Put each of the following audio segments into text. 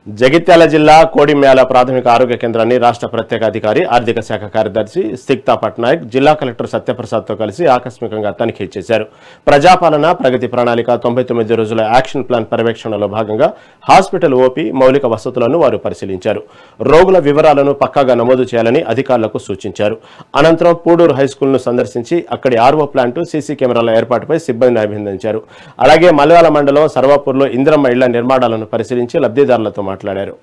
జగిత్యాల జిల్లా కోడిమ్యాల ప్రాథమిక ఆరోగ్య కేంద్రాన్ని రాష్ట్ర ప్రత్యేక అధికారి ఆర్థిక శాఖ కార్యదర్శి సిక్తా పట్నాయక్ జిల్లా కలెక్టర్ సత్యప్రసాద్తో కలిసి ఆకస్మికంగా తనిఖీ చేశారు. ప్రజాపాలన ప్రగతి ప్రణాళిక 99 రోజుల యాక్షన్ ప్లాన్ పర్యవేక్షణలో భాగంగా హాస్పిటల్ ఓపీ మౌలిక వసతులను వారు పరిశీలించారు. రోగుల వివరాలను పక్కాగా నమోదు చేయాలని అధికారులకు సూచించారు. అనంతరం పూడూరు హైస్కూల్ను సందర్శించి అక్కడి ఆర్ఓ ప్లాంటు సీసీ కెమెరాల ఏర్పాటుపై సిబ్బందిని అభినందించారు. అలాగే మల్యాల మండలం సర్వాపూర్లో ఇందిరమ్మ ఇళ్ల నిర్మాణాలను పరిశీలించి లబ్ధిదారులతో మాట్లాడారు.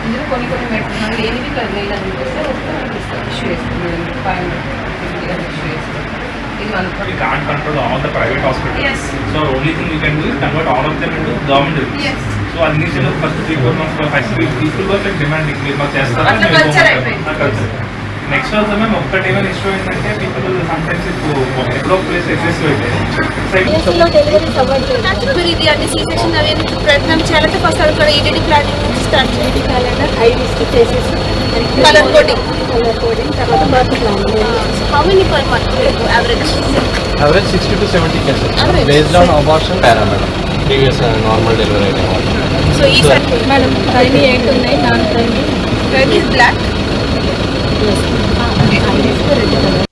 ఇందులో కొన్ని మెట్రిక్ లేనివి లేదని You can't control all the private hospitals. Yes. So only thing you can do is convert all of them into government. Yes. So initially first 3-4 months for people were like demanding me much as next రోజు మేము ఒక్కటేమైనా issue ఏంటంటే people sometimes ఎప్పుడో place exist అయితే మరి ఇది అన్ని సీజెషన్ అవి ప్రయత్నం చేయాలంటే ఫస్ట్ అది కూడా ఈడీ ప్లానింగ్ నుంచి స్టార్ట్ చేయాలి. క్యాలెండర్ ఐడీస్ చేసేసి కలర్ కోడింగ్ తర్వాత birth plan. How many per month average? Average 60 to 70 cases based on abortion parameter. Previous normal delivery అయిన వాళ్ళు. సో ఈ సార్ మేడం టైమ్ 8 ఉన్నాయి. నాన్ time red is black. IDs red colour.